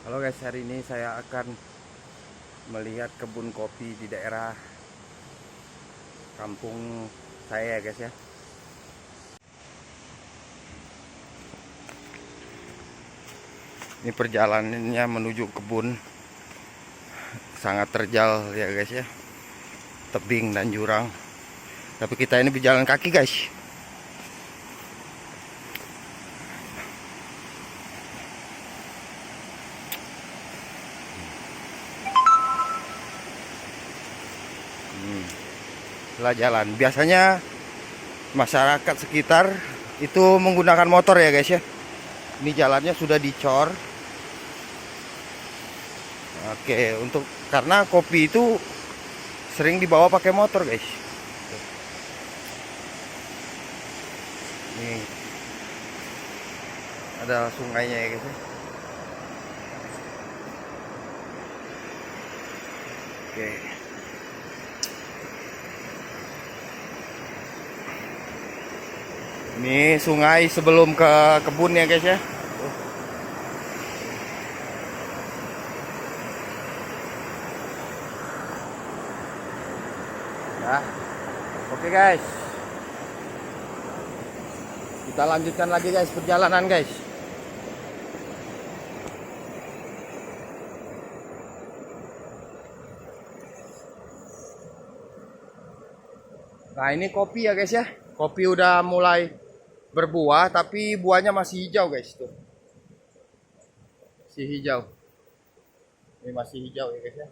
Halo guys, hari ini saya akan melihat kebun kopi di daerah kampung saya ya guys ya. Ini perjalanannya menuju kebun, sangat terjal ya guys ya, tebing dan jurang. Tapi kita ini berjalan kaki guys. Lah jalan. Biasanya masyarakat sekitar itu menggunakan motor ya guys ya. Ini jalannya sudah dicor. Oke, karena kopi itu sering dibawa pakai motor guys. Nih ada sungainya ya guys ya. Oke. Ini sungai sebelum ke kebun ya guys ya. Ya. Oke guys. Kita lanjutkan lagi guys perjalanan guys. Nah, ini kopi ya guys ya. Kopi udah mulai berbuah tapi buahnya masih hijau guys tuh. Masih hijau. Ini masih hijau ya guys ya.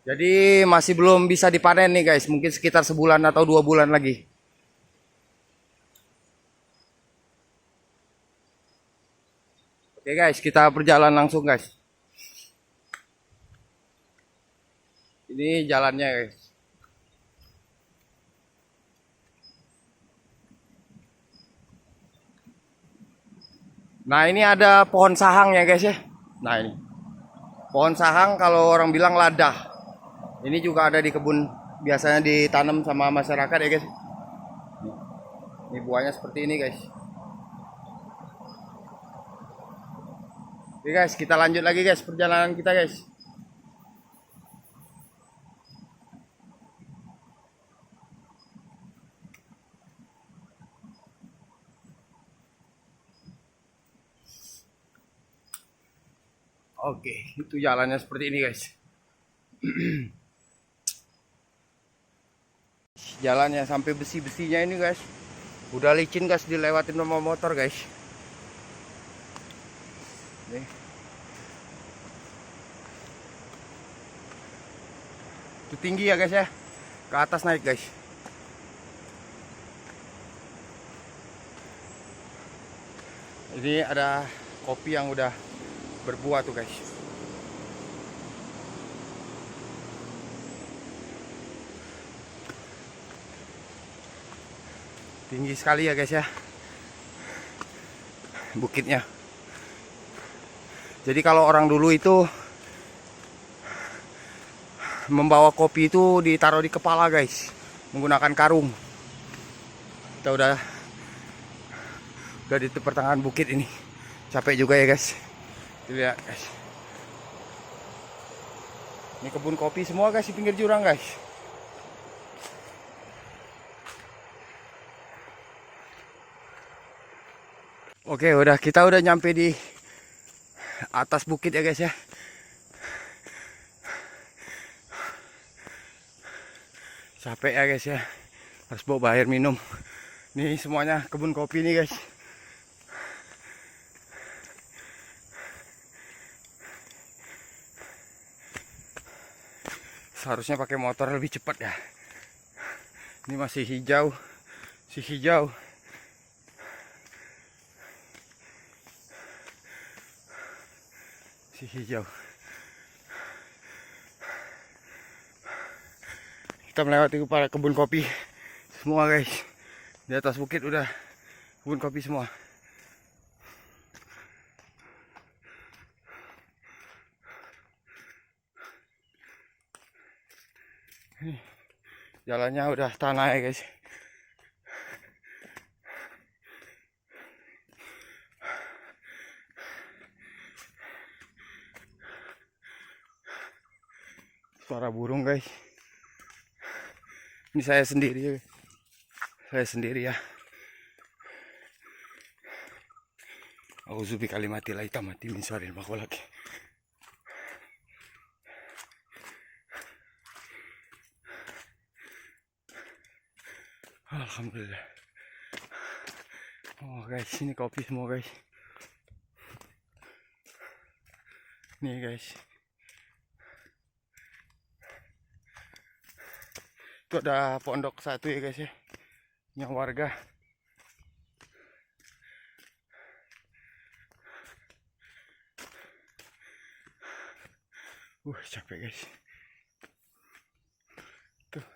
Jadi masih belum bisa dipanen nih guys, mungkin sekitar sebulan atau 2 bulan lagi. Oke guys, kita berjalan langsung guys. Ini jalannya guys. Nah, ini ada pohon sahang ya guys ya. Nah, ini pohon sahang kalau orang bilang lada. Ini juga ada di kebun, biasanya ditanam sama masyarakat ya guys. Ini buahnya seperti ini guys. Oke guys, kita lanjut lagi guys perjalanan kita guys. Oke, itu jalannya seperti ini guys. Jalannya sampai besi-besinya ini guys. Udah licin guys, dilewatin sama motor guys. Nih. Itu tinggi ya guys ya. Ke atas naik guys. Ini ada kopi yang udah berbuah tuh guys. Tinggi sekali ya guys ya bukitnya. Jadi kalau orang dulu itu membawa kopi itu ditaruh di kepala guys, menggunakan karung. Kita udah di pertengahan bukit ini. Capek juga ya guys. Lihat guys. Ini kebun kopi semua guys di pinggir jurang guys. Oke, kita udah nyampe di atas bukit ya guys ya. Capek ya guys ya. Harus bawa air minum. Nih semuanya kebun kopi nih guys. Seharusnya pakai motor lebih cepat ya. Ini masih hijau. Si hijau. Si hijau. Kita melewati para kebun kopi semua guys. Di atas bukit udah kebun kopi semua. Ini jalannya udah tanah ya guys. Suara burung guys. Ini saya sendiri. Saya sendiri ya. Auzubi kalimatillahi tammati min syarril ma khalaq. Alhamdulillah. Oh guys, ini kopi semua guys. Nih guys. Itu ada pondok satu ya guys ya. Yang warga. Capek guys. Tuh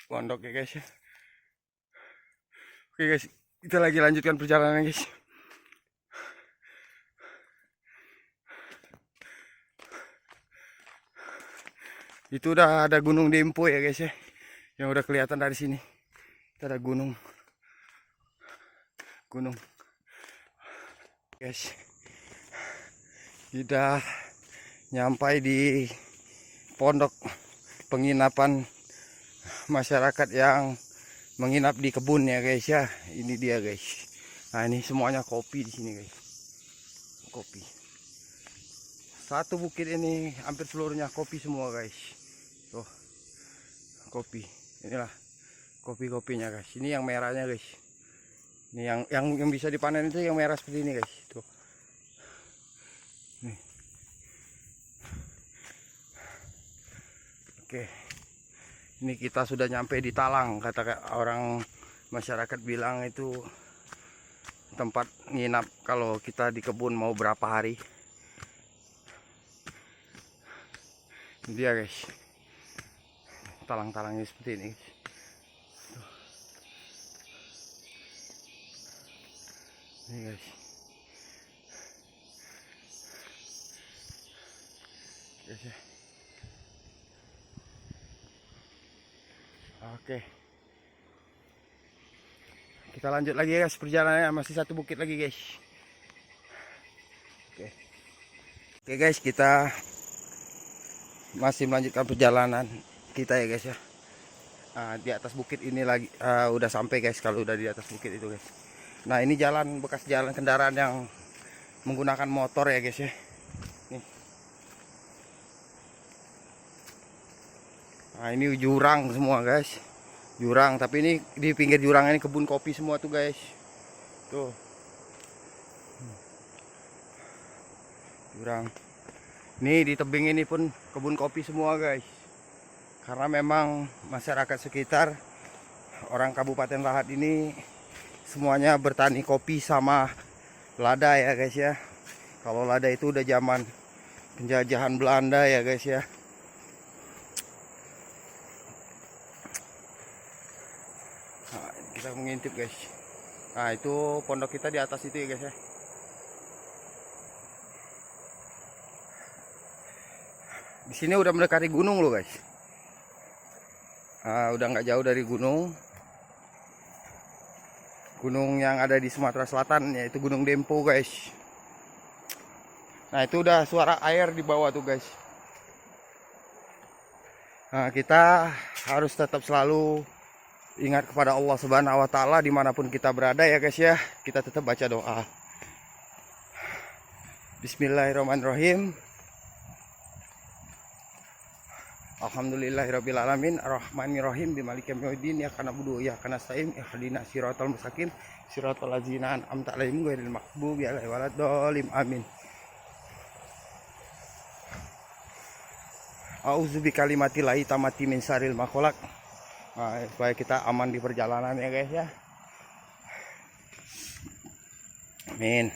pondok ya guys ya. Oke guys, kita lagi lanjutkan perjalanan guys. Itu udah ada Gunung Dempo ya guys ya. Yang udah kelihatan dari sini. Itu ada gunung. Gunung. Guys. Kita nyampai di pondok penginapan masyarakat yang menginap di kebun ya guys ya. Ini dia guys. Nah, ini semuanya kopi di sini guys. Kopi. Satu bukit ini hampir seluruhnya kopi semua guys. Tuh. Kopi. Inilah kopi-kopinya guys. Ini yang merahnya guys. Ini yang bisa dipanen itu yang merah seperti ini guys. Tuh. Nih. Oke. Ini kita sudah nyampe di Talang, kata orang masyarakat bilang itu tempat nginap kalau kita di kebun mau berapa hari. Ini dia guys. Talang-talangnya seperti ini. Ini guys. Guys ya. Oke. Kita lanjut lagi guys perjalanannya, masih satu bukit lagi guys. Oke guys, kita masih melanjutkan perjalanan kita ya guys ya. Di atas bukit ini lagi udah sampai guys, kalau udah di atas bukit itu guys. Nah, ini jalan bekas jalan kendaraan yang menggunakan motor ya guys ya. Nih. Nah, ini jurang semua guys. Jurang, tapi ini di pinggir jurang ini kebun kopi semua tuh guys. Tuh. Jurang. Nih di tebing ini pun kebun kopi semua guys. Karena memang masyarakat sekitar orang Kabupaten Lahat ini semuanya bertani kopi sama lada ya guys ya. Kalau lada itu udah zaman penjajahan Belanda ya guys ya. Nah, kita mengintip guys. Nah, itu pondok kita di atas itu ya guys ya. Di sini udah mendekati gunung loh guys. Udah nggak jauh dari gunung. Gunung yang ada di Sumatera Selatan, yaitu Gunung Dempo guys. Nah, itu udah suara air di bawah tuh guys. Nah, kita harus tetap selalu ingat kepada Allah Subhanahu wa Ta'ala dimanapun kita berada ya guys ya. Kita tetap baca doa. Bismillahirrahmanirrahim. Alhamdulillahirabbil alamin arrahmanirrahim bimaliki yaumiddin iyyaka na'budu wa iyyaka nasta'in ihdinas siratal mustaqim siratal ladzina an'amta 'alaihim ghairil maghdubi 'alaihim waladdallin amin. Auzubi kalimatillahi tammati min syarril ma khalaq. Nah, supaya kita aman di perjalanan ya guys ya. Amin.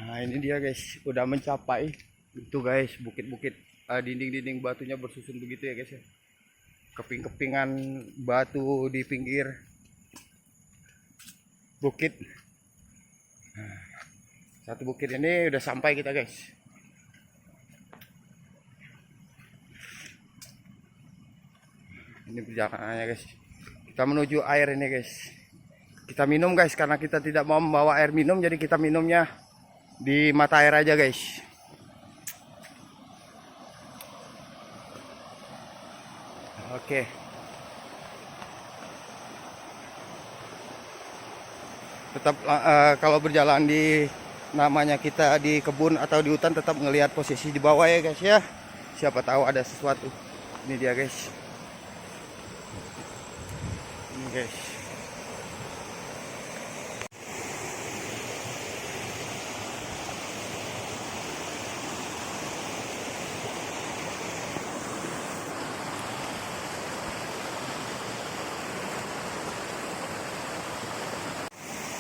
Nah, ini dia guys, udah mencapai itu guys, bukit-bukit, dinding-dinding batunya bersusun begitu ya guys ya. Keping-kepingan batu di pinggir bukit. Nah, satu bukit ini udah sampai kita guys. Ini perjalanannya guys. Kita menuju air ini guys. Kita minum guys, karena kita tidak mau membawa air minum, jadi kita minumnya di mata air aja guys. Oke. Tetap kalau berjalan di namanya kita di kebun atau di hutan, tetap ngelihat posisi di bawah ya guys ya. Siapa tahu ada sesuatu. Ini dia guys. Ini guys.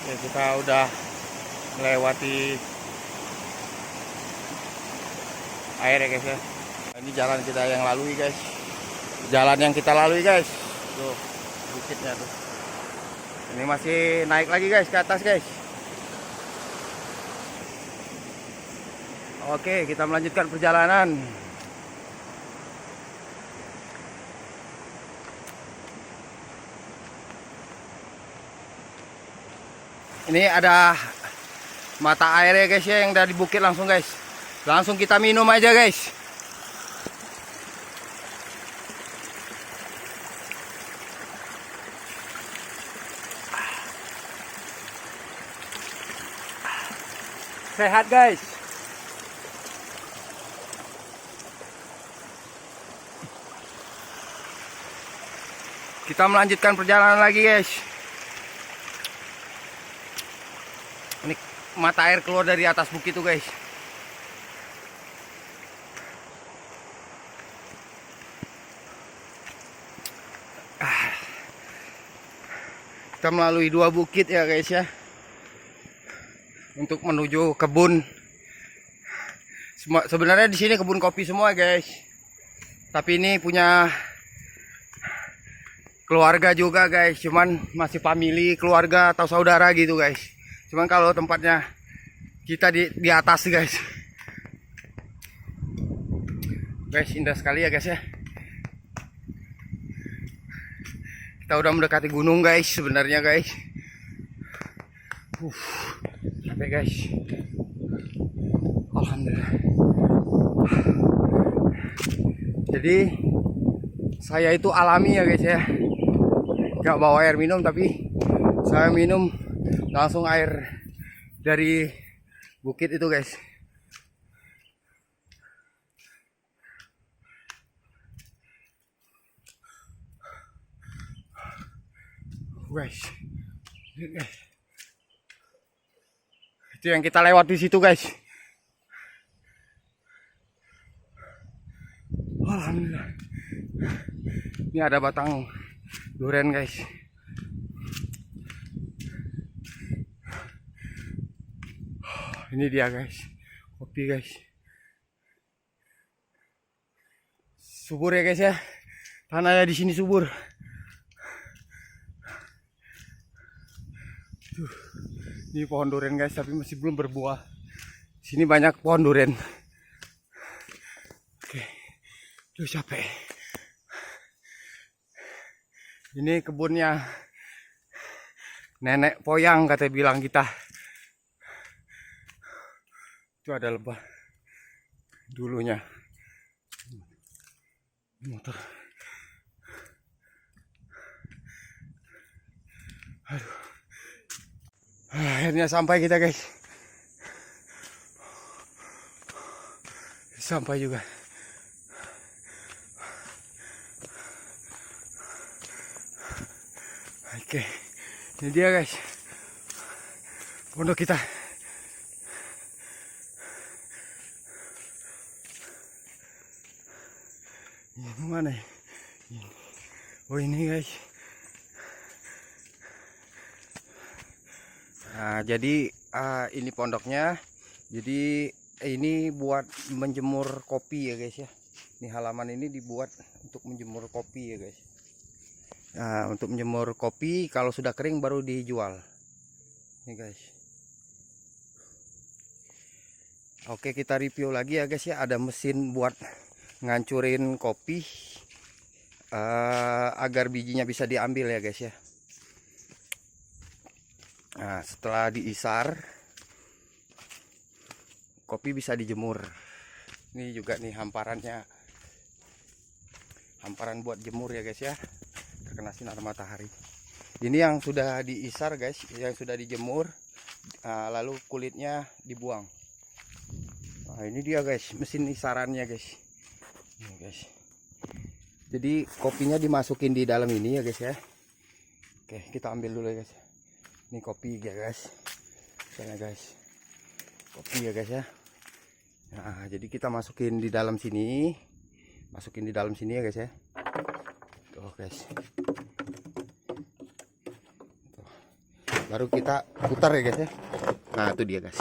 Ya, kita udah melewati air ya guys ya. Ini jalan kita yang lalui guys. Jalan yang kita lalui guys. Tuh, bukitnya tuh. Ini masih naik lagi guys ke atas guys. Oke, kita melanjutkan perjalanan. Ini ada mata air ya guys ya, yang dari bukit langsung guys. Langsung kita minum aja guys. Sehat guys. Kita melanjutkan perjalanan lagi guys. Ini mata air keluar dari atas bukit tuh guys. Kita melalui 2 bukit ya guys ya, untuk menuju kebun. Sebenarnya di sini kebun kopi semua guys, tapi ini punya keluarga juga guys. Cuman masih family, keluarga atau saudara gitu guys. Cuman kalau tempatnya kita di atas guys. Guys, indah sekali ya guys ya. Kita udah mendekati gunung guys sebenarnya guys. Capek guys. Alhamdulillah. Jadi saya itu alami ya guys ya. Gak bawa air minum, tapi saya minum langsung air dari bukit itu guys. Guys, itu yang kita lewat di situ guys. Alhamdulillah. Ini ada batang durian guys. Ini dia guys, kopi guys. Subur ya guys ya, tanahnya di sini subur. Ini pohon durian guys, tapi masih belum berbuah. Sini banyak pohon durian. Oke, tuh capek. Ini kebunnya nenek poyang katanya bilang kita. Itu ada lebah dulunya. Motor. Aduh. Akhirnya sampai kita guys. Sampai juga. Oke, ini dia guys, pondok kita. Ini mana ya? Oh ini guys. Nah, jadi ini pondoknya. Jadi ini buat menjemur kopi ya guys ya. Ini halaman ini dibuat untuk menjemur kopi ya guys. Nah, untuk menjemur kopi, kalau sudah kering baru dijual. Nih guys. Oke, kita review lagi ya guys ya. Ada mesin buat ngancurin kopi agar bijinya bisa diambil ya guys ya. Nah, setelah diisar, kopi bisa dijemur. Ini juga nih hamparannya, hamparan buat jemur ya guys ya, terkena sinar matahari. Ini yang sudah diisar guys, yang sudah dijemur, lalu kulitnya dibuang. Nah ini dia guys, mesin isarannya guys. Ini guys. Jadi kopinya dimasukin di dalam ini ya guys ya. Oke, kita ambil dulu ya guys. Ini kopi ya guys. Misalnya guys, kopi ya guys ya. Nah, jadi kita masukin di dalam sini. Masukin di dalam sini ya guys ya. Tuh guys. Tuh. Baru kita putar ya guys ya. Nah, itu dia guys.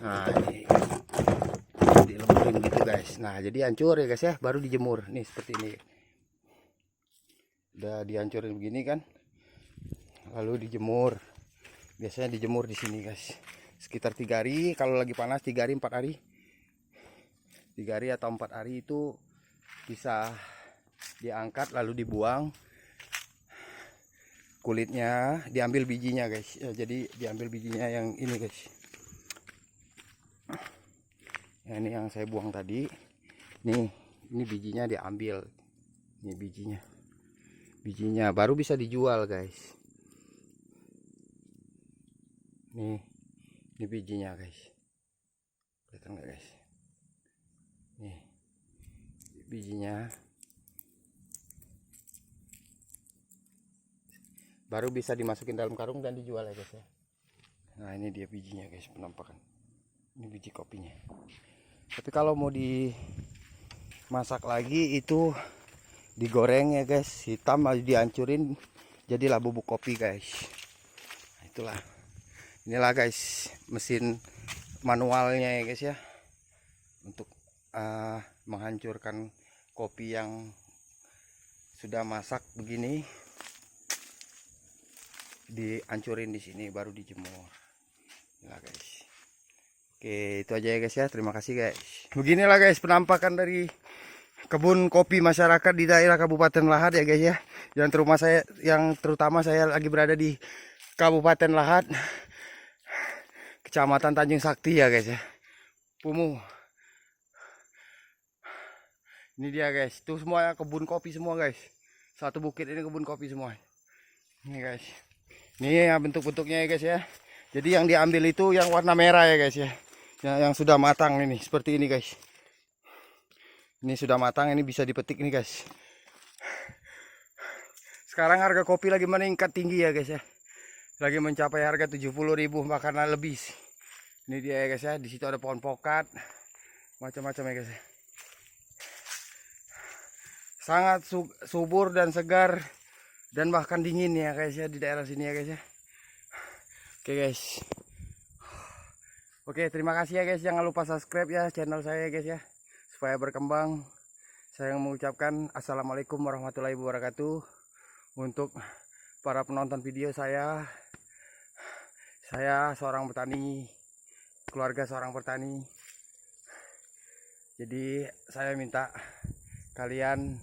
Nah, ini dileburin gitu guys. Nah, jadi hancur ya guys ya, baru dijemur. Nih seperti ini. Udah dihancurin begini kan. Lalu dijemur. Biasanya dijemur di sini guys. Sekitar 3 hari, kalau lagi panas 3 hari 4 hari. 3 hari atau 4 hari itu bisa diangkat lalu dibuang. Kulitnya diambil bijinya guys. Ya, jadi diambil bijinya yang ini guys. Ya, ini yang saya buang tadi. Nih, ini bijinya diambil. Ini bijinya. Bijinya baru bisa dijual guys. Nih, ini bijinya guys. Kelihatan nggak guys? Nih, bijinya. Baru bisa dimasukin dalam karung dan dijual ya guys ya. Nah ini dia bijinya guys, penampakan. Ini biji kopinya. Tapi kalau mau dimasak lagi itu digoreng ya guys, hitam aja dihancurin jadilah bubuk kopi guys. Nah, itulah. Inilah guys mesin manualnya ya guys ya, untuk menghancurkan kopi yang sudah masak begini, dihancurin di sini baru dijemur. Inilah guys. Oke, itu aja ya guys ya. Terima kasih guys. Beginilah guys penampakan dari kebun kopi masyarakat di daerah Kabupaten Lahat ya guys ya. Yang terutama saya lagi berada di Kabupaten Lahat, Kecamatan Tanjung Sakti ya guys ya. Pumuh. Ini dia guys. Itu semua kebun kopi semua guys. Satu bukit ini kebun kopi semua. Ini guys. Ini ya bentuk-bentuknya ya guys ya. Jadi yang diambil itu yang warna merah ya guys ya. Yang sudah matang ini seperti ini guys. Ini sudah matang, ini bisa dipetik nih guys. Sekarang harga kopi lagi meningkat tinggi ya guys ya. Lagi mencapai harga 70.000 bahkan lebih. Ini dia ya guys ya. Di situ ada pohon pokat, macam-macam ya guys ya. Sangat subur dan segar dan bahkan dingin ya guys ya di daerah sini ya guys ya. Oke guys. Oke, terima kasih ya guys. Jangan lupa subscribe ya channel saya ya guys ya, supaya berkembang. Saya mengucapkan assalamualaikum warahmatullahi wabarakatuh. Untuk para penonton video saya seorang petani, keluarga seorang petani. Jadi saya minta kalian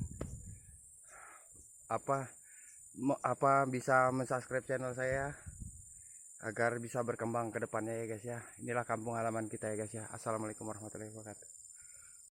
bisa mensubscribe channel saya agar bisa berkembang ke depannya ya guys ya. Inilah kampung halaman kita ya guys ya. Assalamualaikum warahmatullahi wabarakatuh.